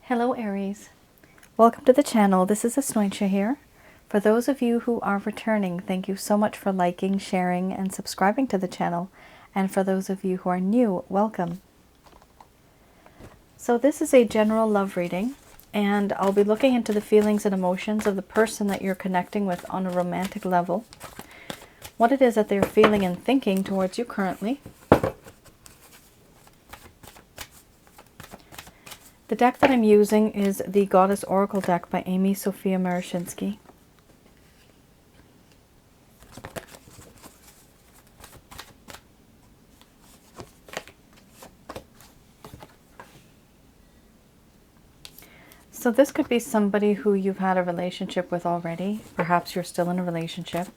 Hello Aries, welcome to the channel. This is Asnointia here. For those of you who are returning, thank you so much for liking, sharing, and subscribing to the channel. And for those of you who are new, welcome. So this is a general love reading, and I'll be looking into the feelings and emotions of the person that you're connecting with on a romantic level, what it is that they're feeling and thinking towards you currently. The deck that I'm using is the Goddess Oracle deck by Amy Sophia Marashinsky. So this could be somebody who you've had a relationship with already. Perhaps you're still in a relationship.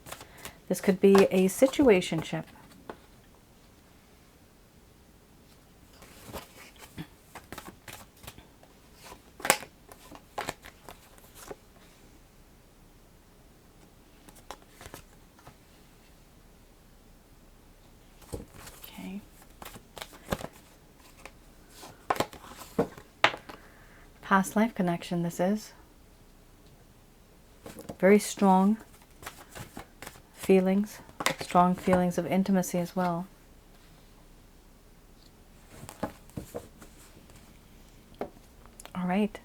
This could be a situationship. Okay. Past life connection, this is. Very strong feelings of intimacy as well. All right,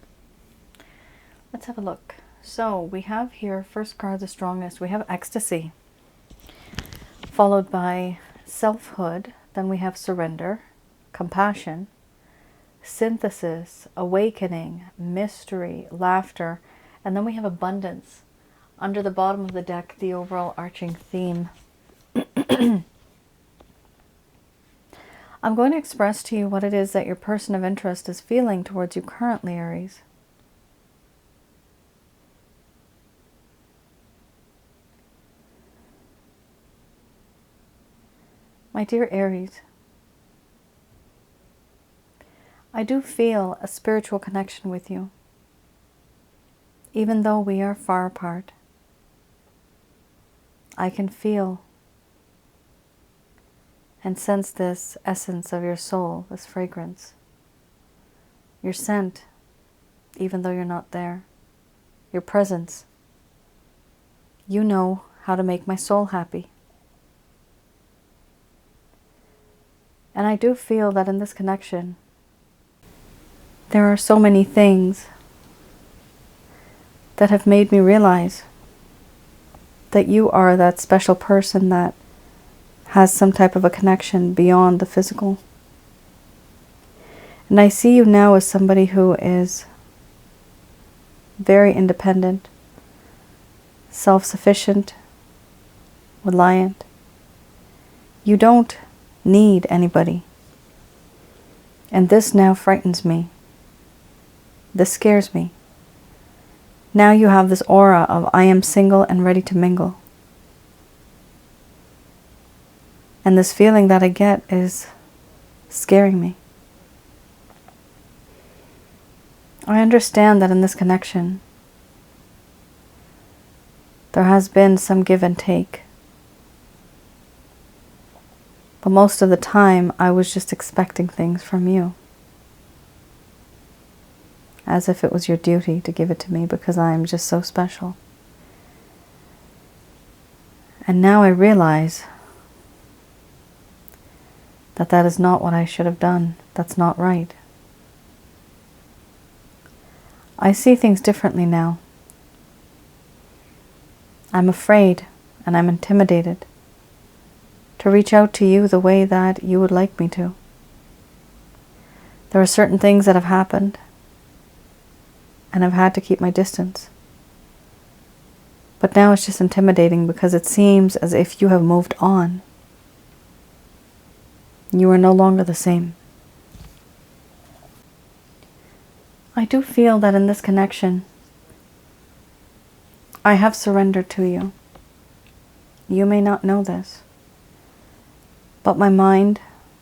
let's have a look. So we have here, first card, the strongest, we have ecstasy, followed by selfhood, then we have surrender, compassion, synthesis, awakening, mystery, laughter, and then we have abundance. Under the bottom of the deck, the overall arching theme. I'm going to express to you what it is that your person of interest is feeling towards you currently, Aries. My dear Aries, I do feel a spiritual connection with you, even though we are far apart. I can feel and sense this essence of your soul, this fragrance, your scent, even though you're not there, your presence. You know how to make my soul happy. And I do feel that in this connection, there are so many things that have made me realize that you are that special person that has some type of a connection beyond the physical. And I see you now as somebody who is very independent, self-sufficient, reliant. You don't need anybody. And this now frightens me. This scares me. Now you have this aura of I am single and ready to mingle. And this feeling that I get is scaring me. I understand that in this connection, there has been some give and take. But most of the time, I was just expecting things from you, as if it was your duty to give it to me because I am just so special. And now I realize that that is not what I should have done. That's not right. I see things differently now. I'm afraid and I'm intimidated to reach out to you the way that you would like me to. There are certain things that have happened, and I've had to keep my distance. But now it's just intimidating because it seems as if you have moved on. You are no longer the same. I do feel that in this connection, I have surrendered to you. You may not know this, but my mind,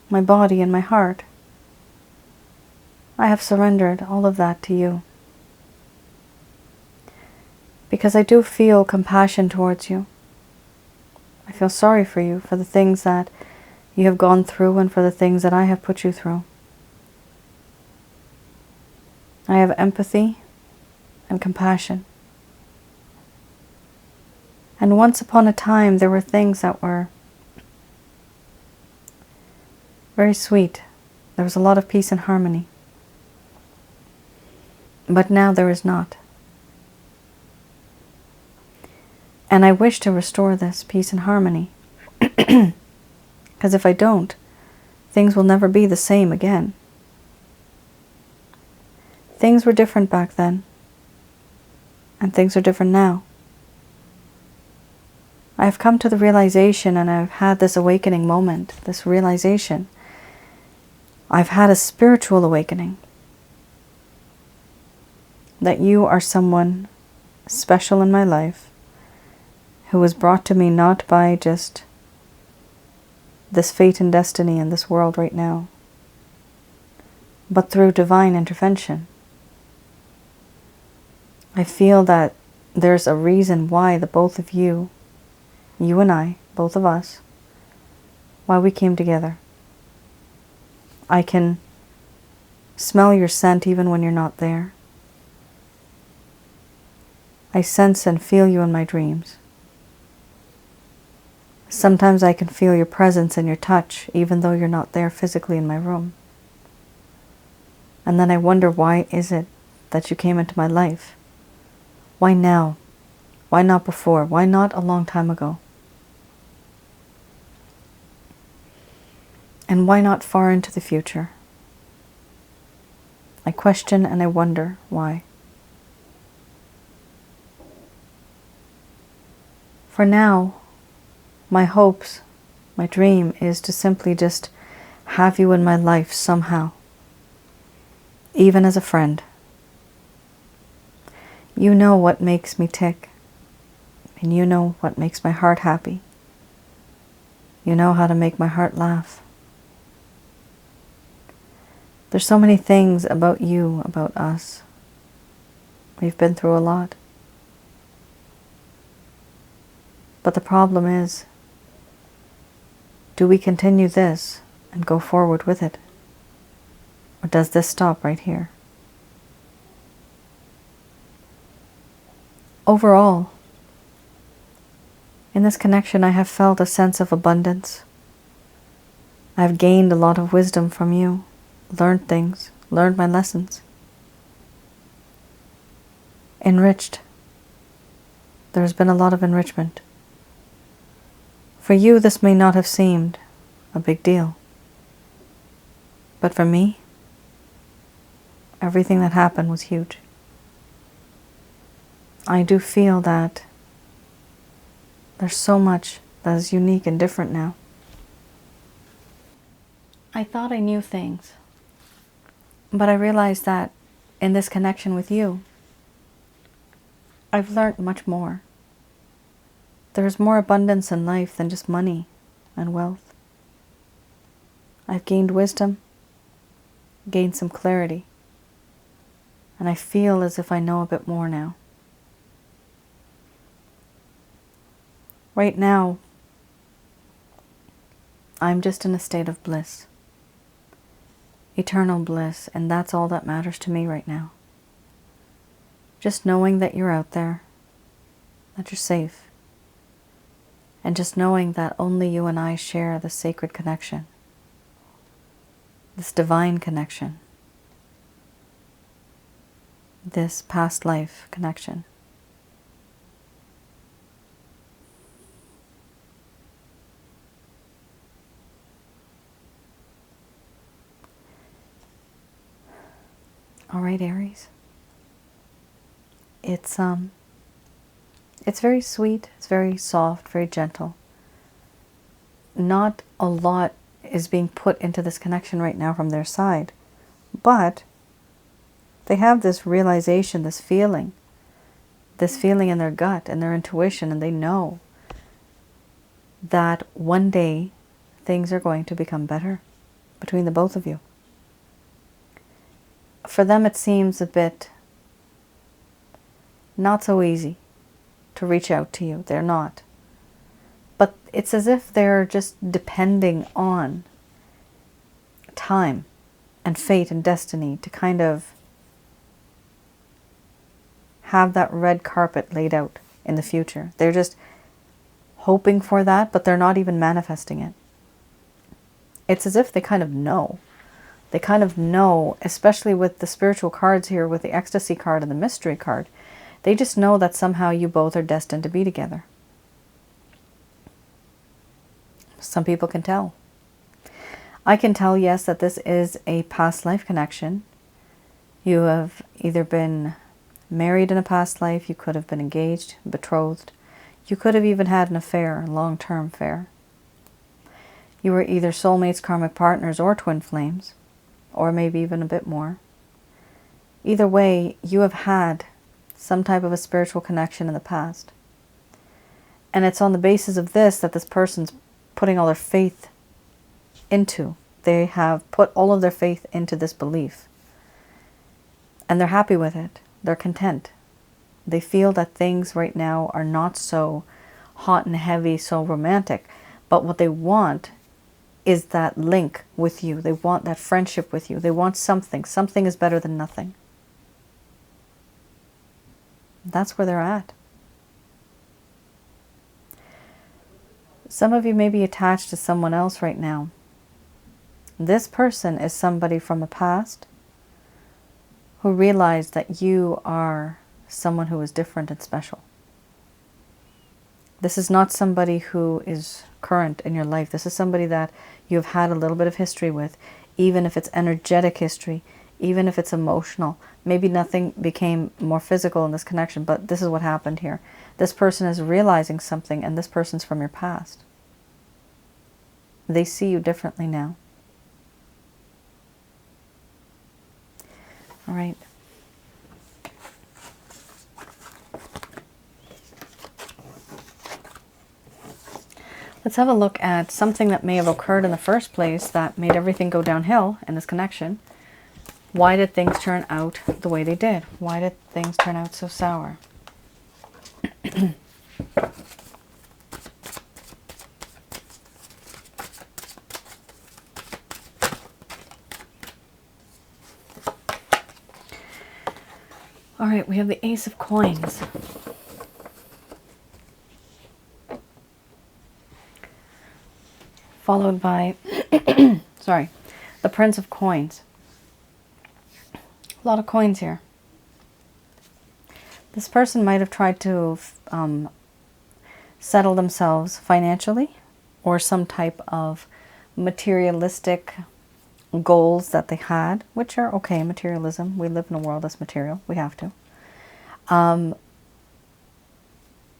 my body, and my heart, I have surrendered all of that to you. Because I do feel compassion towards you. I feel sorry for you, for the things that you have gone through and for the things that I have put you through. I have empathy and compassion. And once upon a time, there were things that were very sweet. There was a lot of peace and harmony. But now there is not. And I wish to restore this peace and harmony. Because if I don't, things will never be the same again. Things were different back then, and things are different now. I have come to the realization, and I've had this awakening moment, this realization. I've had a spiritual awakening that you are someone special in my life who was brought to me not by just this fate and destiny in this world right now, but through divine intervention. I feel that there's a reason why the both of you and I, both of us, why we came together. I can smell your scent even when you're not there. I sense and feel you in my dreams. Sometimes I can feel your presence and your touch even though you're not there physically in my room. And then I wonder, why is it that you came into my life? Why now? Why not before? Why not a long time ago? And why not far into the future? I question and I wonder why. For now, my hopes, my dream is to simply just have you in my life somehow, even as a friend. You know what makes me tick, and you know what makes my heart happy. You know how to make my heart laugh. There's so many things about you, about us. We've been through a lot. But the problem is, do we continue this and go forward with it? Or does this stop right here? Overall, in this connection, I have felt a sense of abundance. I've gained a lot of wisdom from you, learned things, learned my lessons. Enriched. There's been a lot of enrichment. For you, this may not have seemed a big deal. But for me, everything that happened was huge. I do feel that there's so much that is unique and different now. I thought I knew things, but I realized that in this connection with you, I've learned much more. There's more abundance in life than just money and wealth. I've gained wisdom, gained some clarity, and I feel as if I know a bit more now. Right now, I'm just in a state of bliss, eternal bliss, and that's all that matters to me right now. Just knowing that you're out there, that you're safe, and just knowing that only you and I share this sacred connection, this divine connection, this past life connection. All right, Aries. It's very sweet, it's very soft, very gentle. Not a lot is being put into this connection right now from their side, but they have this realization, this feeling in their gut and their intuition, and they know that one day things are going to become better between the both of you. For them, it seems a bit not so easy to reach out to you. They're not. But it's as if they're just depending on time and fate and destiny to kind of have that red carpet laid out in the future. They're just hoping for that, but they're not even manifesting it. It's as if they kind of know. They kind of know, especially with the spiritual cards here, with the ecstasy card and the mystery card. They just know that somehow you both are destined to be together. Some people can tell. I can tell, yes, that this is a past life connection. You have either been married in a past life, you could have been engaged, betrothed. You could have even had an affair, a long-term affair. You were either soulmates, karmic partners, or twin flames, or maybe even a bit more. Either way, you have had some type of a spiritual connection in the past. And it's on the basis of this that this person's putting all their faith into. They have put all of their faith into this belief. And they're happy with it. They're content. They feel that things right now are not so hot and heavy, so romantic. But what they want is that link with you. They want that friendship with you. They want something. Something is better than nothing. That's where they're at. Some of you may be attached to someone else right now. This person is somebody from the past who realized that you are someone who is different and special. This is not somebody who is current in your life. This is somebody that you've had a little bit of history with, even if it's energetic history, even if it's emotional. Maybe nothing became more physical in this connection, but this is what happened here. This person is realizing something, and this person's from your past. They see you differently now. All right. Let's have a look at something that may have occurred in the first place that made everything go downhill in this connection. Why did things turn out the way they did? Why did things turn out so sour? All right, we have the Ace of Coins. Followed by, sorry, the Prince of Coins. A lot of coins here. This person might have tried to settle themselves financially, or some type of materialistic goals that they had, which are okay, materialism. We live in a world that's material. We have to.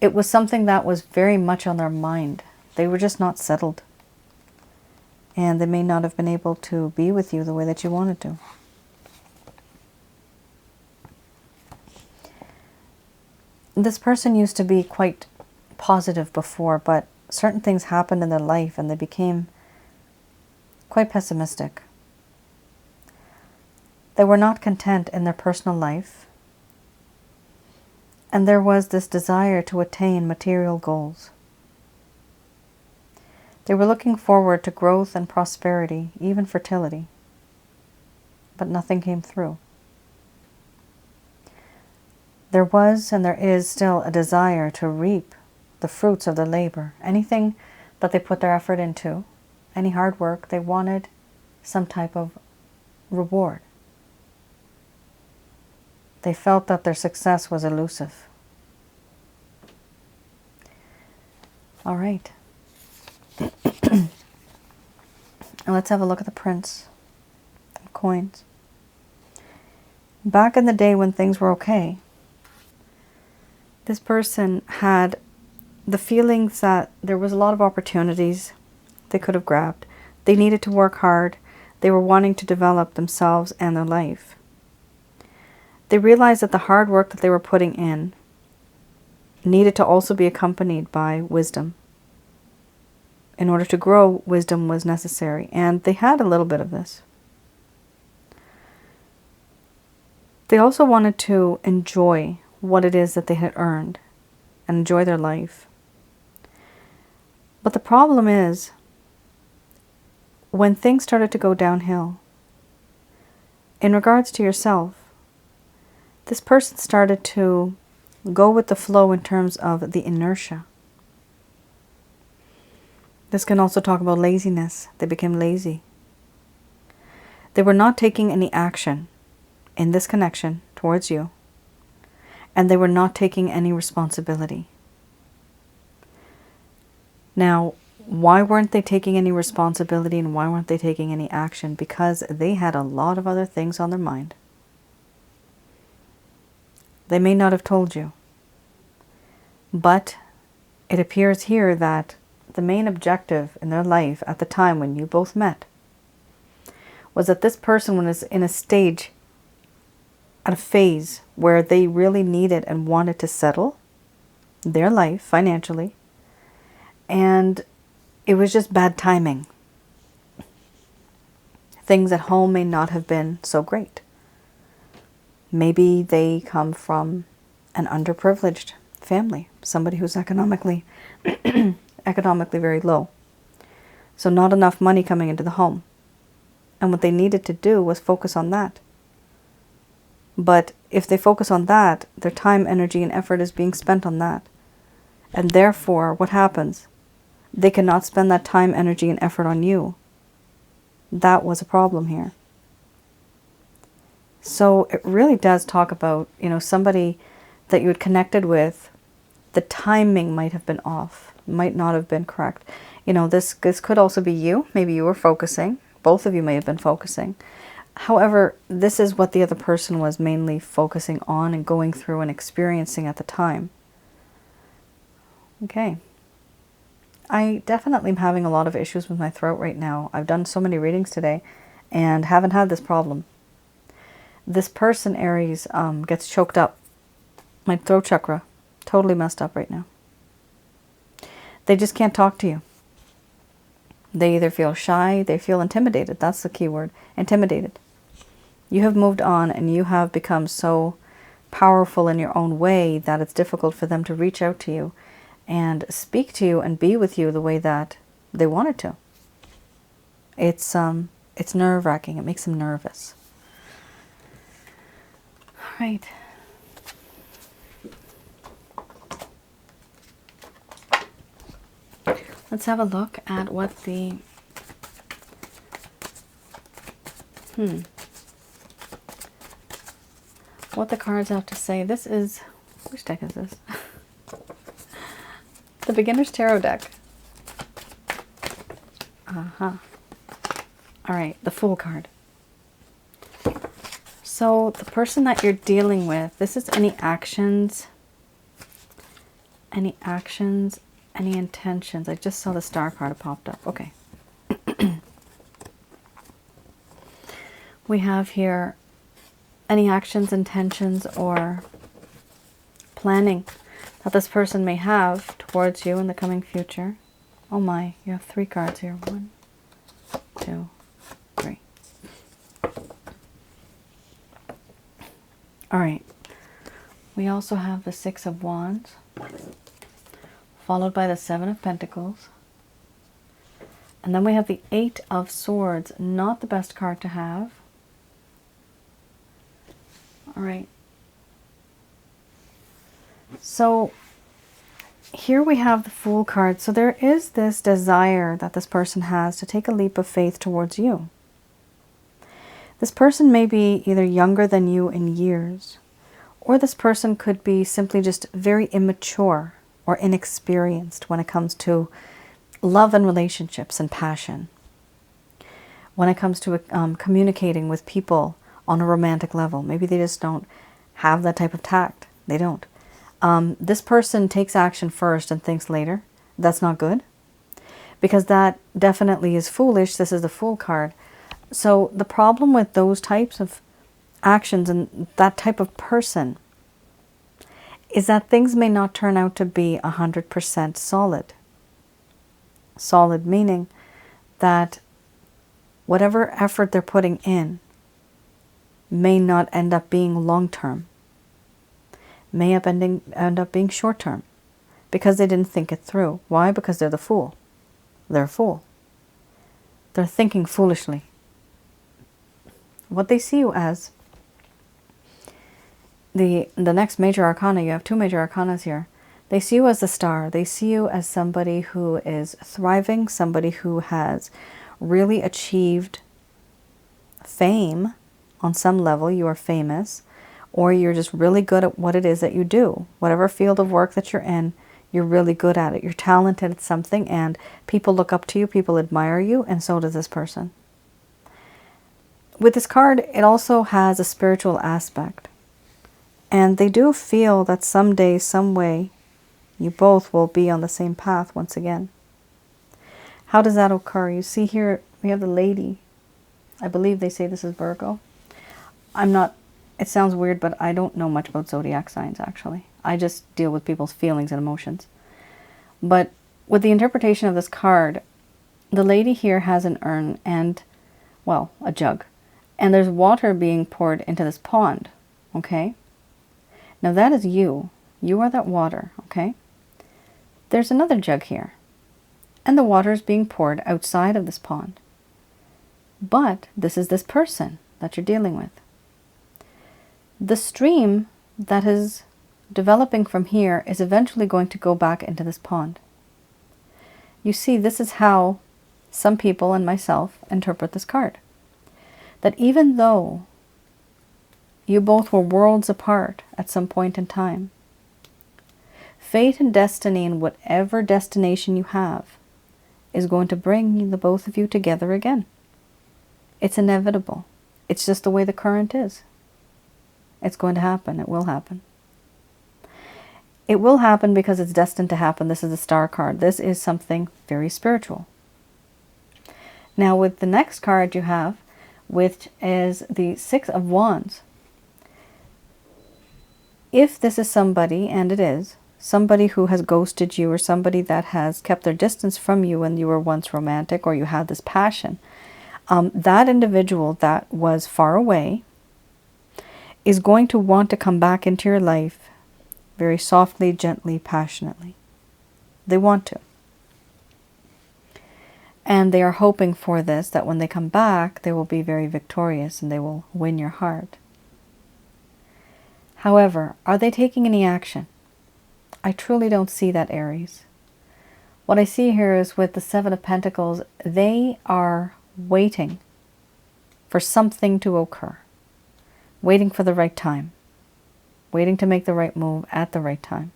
It was something that was very much on their mind. They were just not settled. And they may not have been able to be with you the way that you wanted to. This person used to be quite positive before, but certain things happened in their life and they became quite pessimistic. They were not content in their personal life, and there was this desire to attain material goals. They were looking forward to growth and prosperity, even fertility, but nothing came through. There was and there is still a desire to reap the fruits of their labor. Anything that they put their effort into, any hard work, they wanted some type of reward. They felt that their success was elusive. All right. And let's have a look at the Prince of Coins. Back in the day when things were okay, this person had the feelings that there was a lot of opportunities they could have grabbed. They needed to work hard. They were wanting to develop themselves and their life. They realized that the hard work that they were putting in needed to also be accompanied by wisdom. In order to grow, wisdom was necessary, and they had a little bit of this. They also wanted to enjoy what it is that they had earned and enjoy their life. But the problem is, when things started to go downhill, in regards to yourself, this person started to go with the flow in terms of the inertia. This can also talk about laziness. They became lazy. They were not taking any action in this connection towards you, and they were not taking any responsibility. Now, why weren't they taking any responsibility and why weren't they taking any action? Because they had a lot of other things on their mind. They may not have told you, but it appears here that the main objective in their life at the time when you both met was that this person was in a stage, at a phase where they really needed and wanted to settle their life financially, and it was just bad timing. Things at home may not have been so great. Maybe they come from an underprivileged family, somebody who's economically very low. So not enough money coming into the home. And what they needed to do was focus on that. But if they focus on that, their time, energy, and effort is being spent on that. And therefore, what happens? They cannot spend that time, energy, and effort on you. That was a problem here. So it really does talk about, somebody that you had connected with, the timing might have been off, might not have been correct. This could also be you. Maybe you were focusing. Both of you may have been focusing. However, this is what the other person was mainly focusing on and going through and experiencing at the time. Okay. I definitely am having a lot of issues with my throat right now. I've done so many readings today and haven't had this problem. This person, Aries, gets choked up. My throat chakra, totally messed up right now. They just can't talk to you. They either feel shy, they feel intimidated. That's the key word, intimidated. You have moved on and you have become so powerful in your own way that it's difficult for them to reach out to you and speak to you and be with you the way that they wanted to. It's nerve-wracking. It makes them nervous. All right. Let's have a look at what the what the cards have to say. This is, which deck is this? The Beginner's Tarot deck. All right, the Fool card. So the person that you're dealing with, this is any actions, any intentions. I just saw the Star card popped up. Okay. We have here any actions, intentions, or planning that this person may have towards you in the coming future. Oh my, you have 3 cards here. 1, 2, 3. All right. We also have the 6 of Wands, followed by the 7 of Pentacles. And then we have the 8 of Swords, not the best card to have. All right. So here we have the Fool card. So there is this desire that this person has to take a leap of faith towards you. This person may be either younger than you in years, or this person could be simply just very immature or inexperienced when it comes to love and relationships and passion. When it comes to communicating with people on a romantic level, maybe they just don't have that type of tact. They don't. This person takes action first and thinks later. That's not good, because that definitely is foolish. This is the Fool card. So the problem with those types of actions and that type of person is that things may not turn out to be 100% solid. Solid meaning that whatever effort they're putting in may not end up being long-term. May end up being short-term because they didn't think it through. Why? Because they're the fool. They're a fool. They're thinking foolishly. What they see you as the next major arcana, you have two major arcanas here. They see you as the star. They see you as somebody who is thriving, somebody who has really achieved fame on some level. You are famous, or you're just really good at what it is that you do. Whatever field of work that you're in, you're really good at it. You're talented at something, and people look up to you, people admire you, and so does this person. With this card, it also has a spiritual aspect. And they do feel that someday, some way, you both will be on the same path once again. How does that occur? You see here, we have the lady. I believe they say this is Virgo. It sounds weird, but I don't know much about zodiac signs, actually. I just deal with people's feelings and emotions. But with the interpretation of this card, the lady here has an urn and, well, a jug. And there's water being poured into this pond, okay? Now that is you. You are that water, okay? There's another jug here. And the water is being poured outside of this pond. But this is this person that you're dealing with. The stream that is developing from here is eventually going to go back into this pond. You see, this is how some people and myself interpret this card. That even though you both were worlds apart at some point in time, fate and destiny and whatever destination you have is going to bring the both of you together again. It's inevitable. It's just the way the current is. It's going to happen. It will happen. It will happen because it's destined to happen. This is a star card. This is something very spiritual. Now with the next card you have, which is the Six of Wands. If this is somebody, and it is, somebody who has ghosted you or somebody that has kept their distance from you when you were once romantic or you had this passion, that individual that was far away is going to want to come back into your life very softly, gently, passionately. They want to. And they are hoping for this, that when they come back, they will be very victorious and they will win your heart. However, are they taking any action? I truly don't see that, Aries. What I see here is with the Seven of Pentacles, they are waiting for something to occur. Waiting for the right time. Waiting to make the right move at the right time.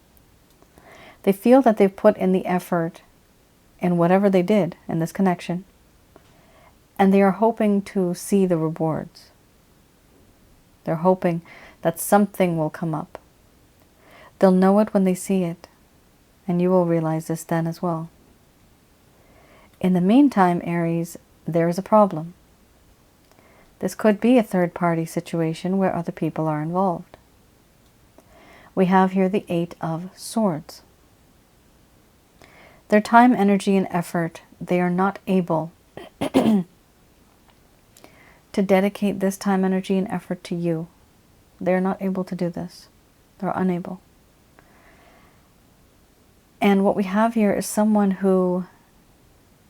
They feel that they've put in the effort in whatever they did in this connection, and they are hoping to see the rewards. They're hoping that something will come up. They'll know it when they see it, and you will realize this then as well. In the meantime, Aries, there is a problem. This could be a third-party situation where other people are involved. We have here the Eight of Swords. Their time, energy, and effort, they are not able to dedicate this time, energy, and effort to you. They are not able to do this. They're unable. And what we have here is someone who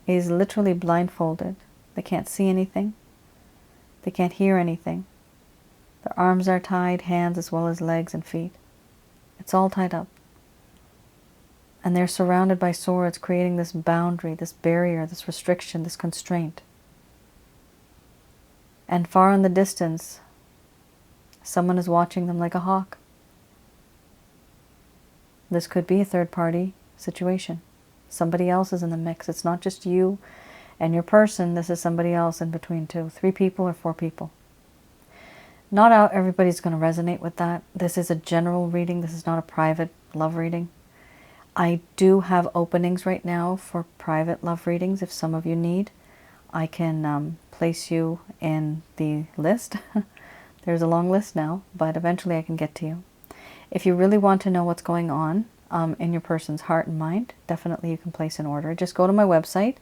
is literally blindfolded. They can't see anything. They can't hear anything. Their arms are tied, hands as well as legs and feet. It's all tied up. And they're surrounded by swords, creating this boundary, this barrier, this restriction, this constraint. And far in the distance, someone is watching them like a hawk. This could be a third-party situation. Somebody else is in the mix. It's not just you and your person. This is somebody else in between too. 3 people or 4 people. Not everybody's going to resonate with that. This is a general reading. This is not a private love reading. I do have openings right now for private love readings. If some of you need, I can place you in the list. There's a long list now, but eventually I can get to you. If you really want to know what's going on in your person's heart and mind, definitely you can place an order. Just go to my website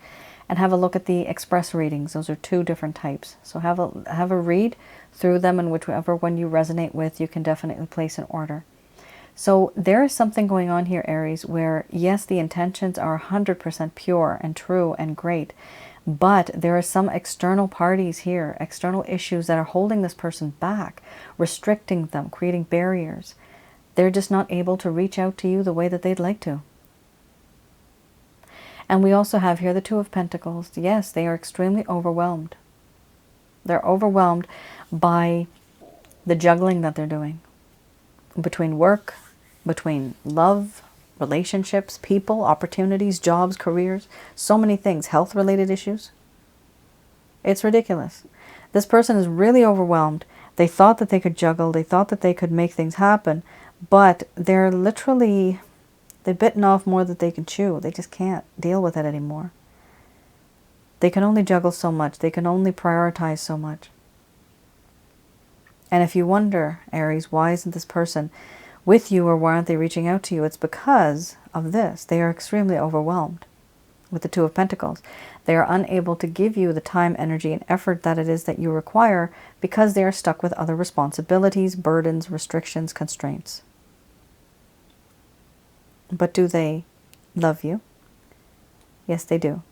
and have a look at the express readings. Those are 2 different types. So have a read through them, and whichever one you resonate with, you can definitely place an order. So there is something going on here, Aries, where yes, the intentions are 100% pure and true and great, But there are some external parties here, external issues that are holding this person back, restricting them, creating barriers. They're just not able to reach out to you the way that they'd like to. And we also have here the Two of Pentacles. Yes, they are extremely overwhelmed. They're overwhelmed by the juggling that they're doing between work, between love, relationships, people, opportunities, jobs, careers, so many things, health-related issues. It's ridiculous. This person is really overwhelmed. They thought that they could juggle. They thought that they could make things happen, but they've bitten off more than they can chew. They just can't deal with it anymore. They can only juggle so much. They can only prioritize so much. And if you wonder, Aries, why isn't this person with you, or why aren't they reaching out to you? It's because of this. They are extremely overwhelmed with the Two of Pentacles. They are unable to give you the time, energy, and effort that it is that you require because they are stuck with other responsibilities, burdens, restrictions, constraints. But do they love you? Yes, they do.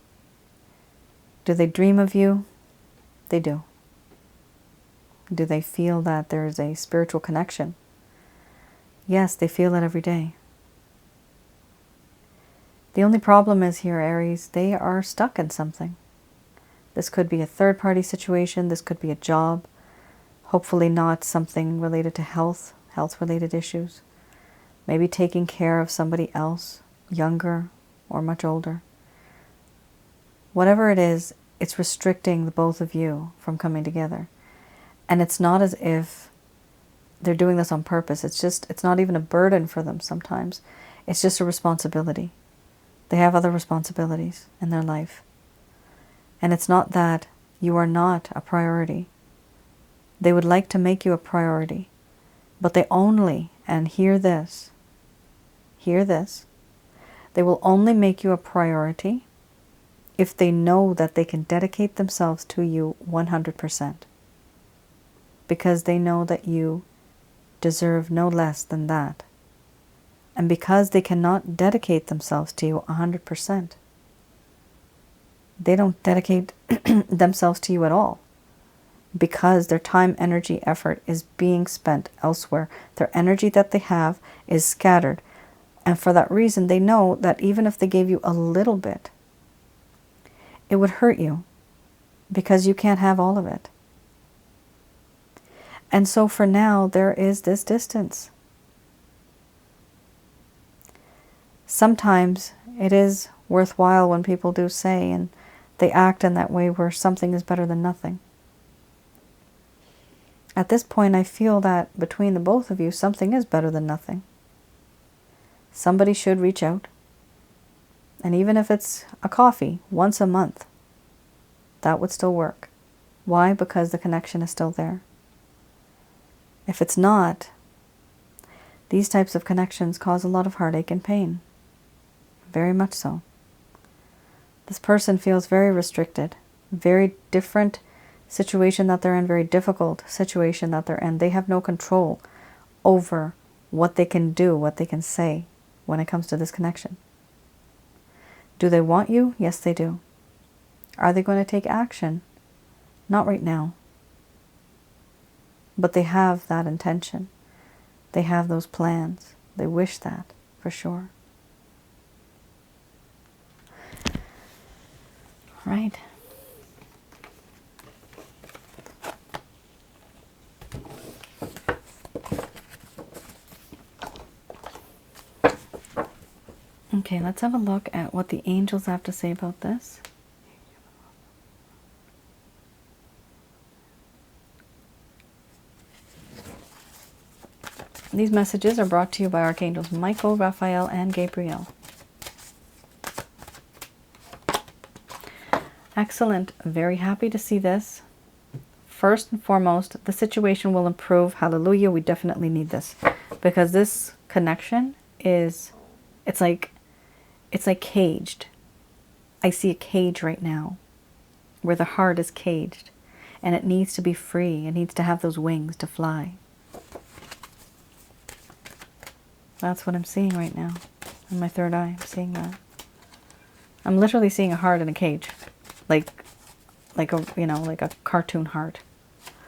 Do they dream of you? They do. Do they feel that there is a spiritual connection? Yes, they feel it every day. The only problem is here, Aries, they are stuck in something. This could be a third-party situation. This could be a job. Hopefully not something related to health, health-related issues. Maybe taking care of somebody else, younger or much older. Whatever it is, it's restricting the both of you from coming together. And it's not as if they're doing this on purpose. It's not even a burden for them sometimes. It's just a responsibility. They have other responsibilities in their life. And it's not that you are not a priority. They would like to make you a priority, but they only, and hear this, they will only make you a priority if they know that they can dedicate themselves to you 100%. Because they know that you deserve no less than that. And because they cannot dedicate themselves to you 100%, they don't dedicate themselves to you at all. Because their time, energy, effort is being spent elsewhere. Their energy that they have is scattered. And for that reason, they know that even if they gave you a little bit, it would hurt you because you can't have all of it. And so for now, there is this distance. Sometimes it is worthwhile when people do say, and they act in that way where something is better than nothing. At this point, I feel that between the both of you, something is better than nothing. Somebody should reach out. And even if it's a coffee once a month, that would still work. Why? Because the connection is still there. If it's not, these types of connections cause a lot of heartache and pain. Very much so. This person feels very restricted, very different situation that they're in, very difficult situation that they're in. They have no control over what they can do, what they can say when it comes to this connection. Do they want you? Yes, they do. Are they going to take action? Not right now. But they have that intention. They have those plans. They wish that, for sure. All right. Okay, let's have a look at what the angels have to say about this. These messages are brought to you by Archangels Michael, Raphael, and Gabriel. Excellent. Very happy to see this. First and foremost, the situation will improve. Hallelujah. We definitely need this. Because this connection is, it's like caged. I see a cage right now where the heart is caged. And it needs to be free. It needs to have those wings to fly. That's what I'm seeing right now. In my third eye, I'm seeing that. I'm literally seeing a heart in a cage. Like, like a, you know, like a cartoon heart.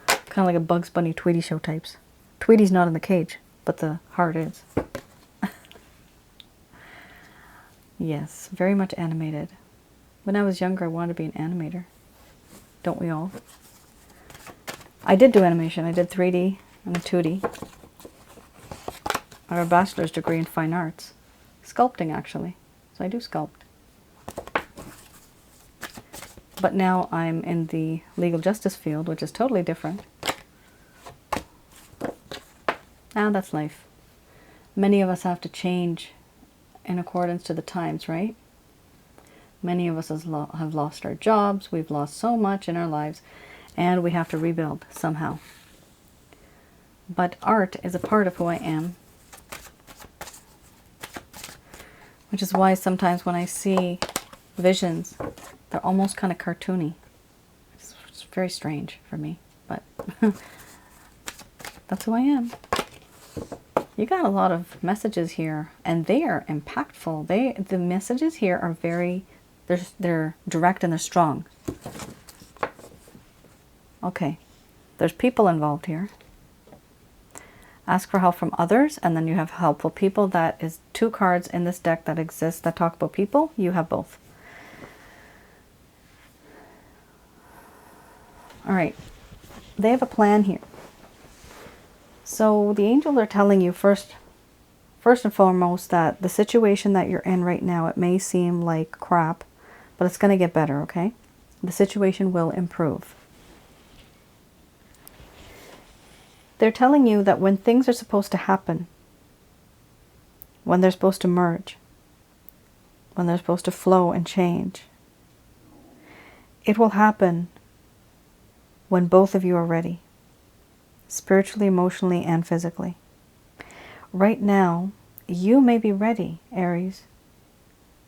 Kind of like a Bugs Bunny Tweety show types. Tweety's not in the cage, but the heart is. Yes, very much animated. When I was younger, I wanted to be an animator. Don't we all? I did do animation. I did 3D and 2D. I have a bachelor's degree in fine arts. Sculpting, actually. So I do sculpt. But now I'm in the legal justice field, which is totally different. Ah, that's life. Many of us have to change in accordance to the times, right? Many of us have lost our jobs. We've lost so much in our lives, and we have to rebuild somehow. But art is a part of who I am, which is why sometimes when I see visions, they're almost kind of cartoony. It's very strange for me, but that's who I am. You got a lot of messages here, and they are impactful. The messages here are very, they're direct and they're strong. Okay, there's people involved here. Ask for help from others, and then you have helpful people. That is 2 cards in this deck that exist that talk about people. You have both. All right, they have a plan here. So the angels are telling you first and foremost that the situation that you're in right now, it may seem like crap, but it's going to get better, okay? The situation will improve. They're telling you that when things are supposed to happen, when they're supposed to merge, when they're supposed to flow and change, it will happen when both of you are ready. Spiritually, emotionally, and physically. Right now, you may be ready, Aries.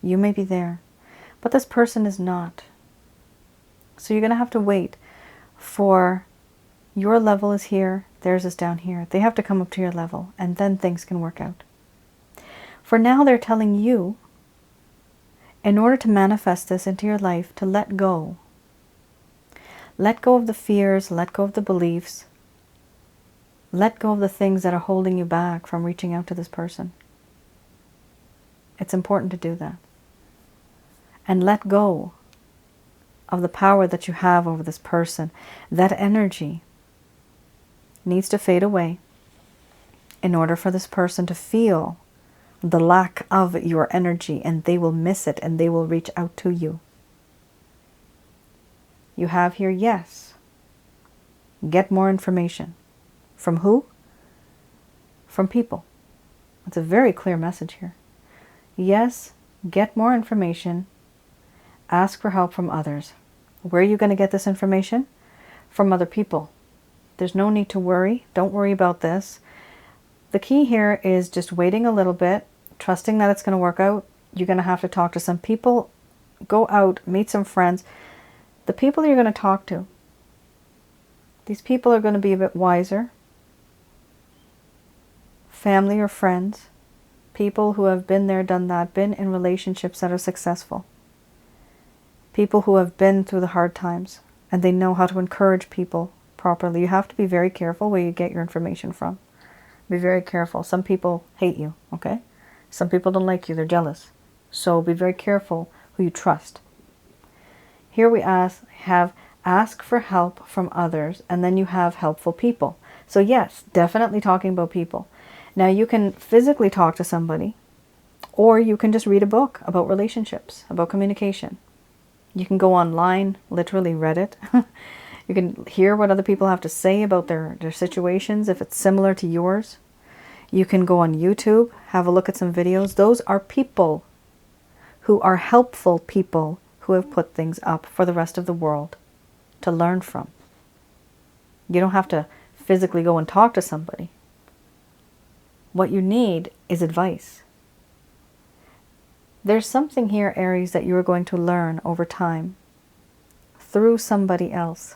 You may be there. But this person is not. So you're going to have to wait for your level is here, theirs is down here. They have to come up to your level, and then things can work out. For now, they're telling you, in order to manifest this into your life, to let go. Let go of the fears, let go of the beliefs. Let go of the things that are holding you back from reaching out to this person. It's important to do that. And let go of the power that you have over this person. That energy needs to fade away in order for this person to feel the lack of your energy, and they will miss it and they will reach out to you. You have here, yes, get more information. From who? From people. It's a very clear message here. Yes, get more information. Ask for help from others. Where are you going to get this information? From other people. There's no need to worry. Don't worry about this. The key here is just waiting a little bit, trusting that it's going to work out. You're going to have to talk to some people. Go out, meet some friends. The people you're going to talk to, these people are going to be a bit wiser. Family or friends, people who have been there, done that, been in relationships that are successful. People who have been through the hard times, and they know how to encourage people properly. You have to be very careful where you get your information from. Be very careful. Some people hate you, okay? Some people don't like you, they're jealous. So be very careful who you trust. Here we have ask for help from others, and then you have helpful people. So yes, definitely talking about people. Now you can physically talk to somebody, or you can just read a book about relationships, about communication. You can go online, literally Reddit. You can hear what other people have to say about their situations, if it's similar to yours. You can go on YouTube, have a look at some videos. Those are people who are helpful people who have put things up for the rest of the world to learn from. You don't have to physically go and talk to somebody. What you need is advice. There's something here, Aries, that you are going to learn over time through somebody else.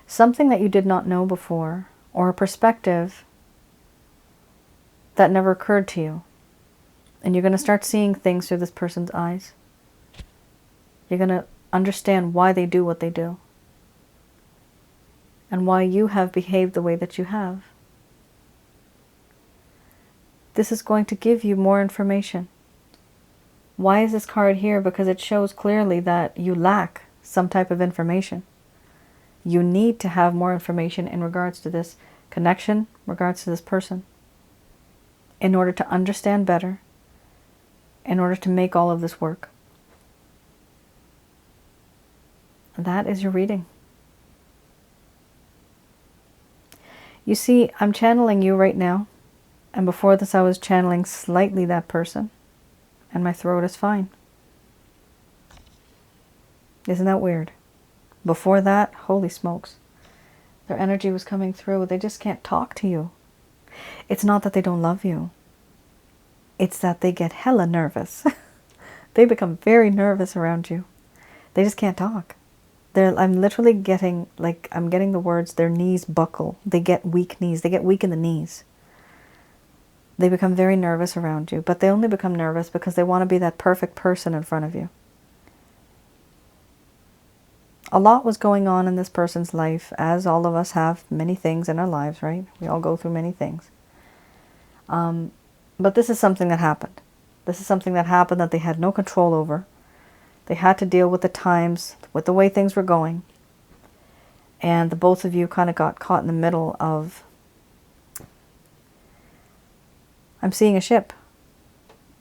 Something that you did not know before, or a perspective that never occurred to you. And you're going to start seeing things through this person's eyes. You're going to understand why they do what they do. and why you have behaved the way that you have. This is going to give you more information. Why is this card here? Because it shows clearly that you lack some type of information. You need to have more information in regards to this connection, in regards to this person, in order to understand better, in order to make all of this work. That is your reading. You see, I'm channeling you right now, and before this I was channeling slightly that person, and my throat is fine. Isn't that weird? Before that, holy smokes, their energy was coming through. They just can't talk to you. It's not that they don't love you. It's that they get hella nervous. They become very nervous around you. They just can't talk. I'm literally getting, I'm getting the words, their knees buckle. They get weak knees. They get weak in the knees. They become very nervous around you, but they only become nervous because they want to be that perfect person in front of you. A lot was going on in this person's life, as all of us have many things in our lives, right? We all go through many things. But this is something that happened. This is something that happened that they had no control over. They had to deal with the times, with the way things were going. And the both of you kind of got caught in the middle of... I'm seeing a ship.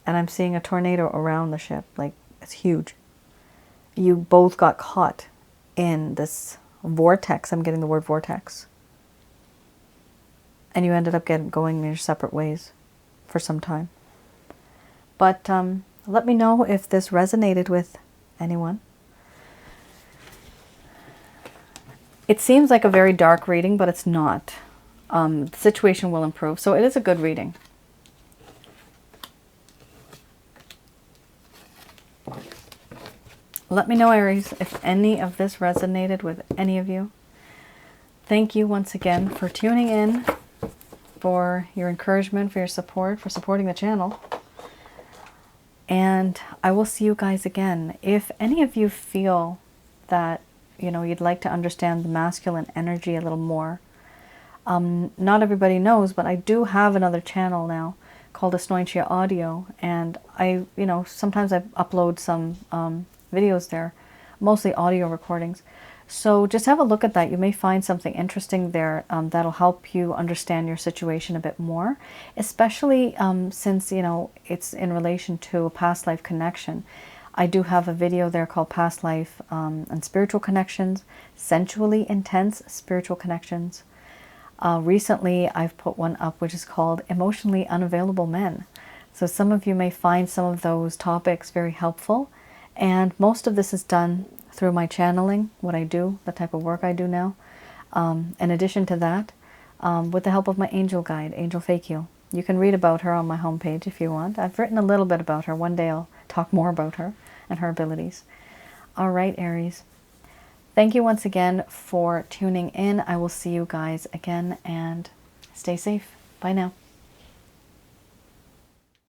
And I'm seeing a tornado around the ship. Like, it's huge. You both got caught in this vortex. I'm getting the word vortex. And you ended up going your separate ways for some time. But let me know if this resonated with anyone. It seems like a very dark reading, but it's not. The situation will improve, so it is a good reading. Let me know, Aries, if any of this resonated with any of you. Thank you once again for tuning in, for your encouragement, for your support, for supporting the channel. And I will see you guys again. If any of you feel that, you'd like to understand the masculine energy a little more, not everybody knows, but I do have another channel now called Asnointia Audio, and sometimes I upload some videos there, mostly audio recordings. So just have a look at that. You may find something interesting there that'll help you understand your situation a bit more, especially since, it's in relation to a past life connection. I do have a video there called Past Life and Spiritual Connections, Sensually Intense Spiritual Connections. Recently, I've put one up which is called Emotionally Unavailable Men. So some of you may find some of those topics very helpful. And most of this is done through my channeling, what I do, the type of work I do now. In addition to that, with the help of my angel guide, Angel Fakio. You can read about her on my homepage if you want. I've written a little bit about her. One day I'll talk more about her and her abilities. All right, Aries. Thank you once again for tuning in. I will see you guys again, and stay safe. Bye now.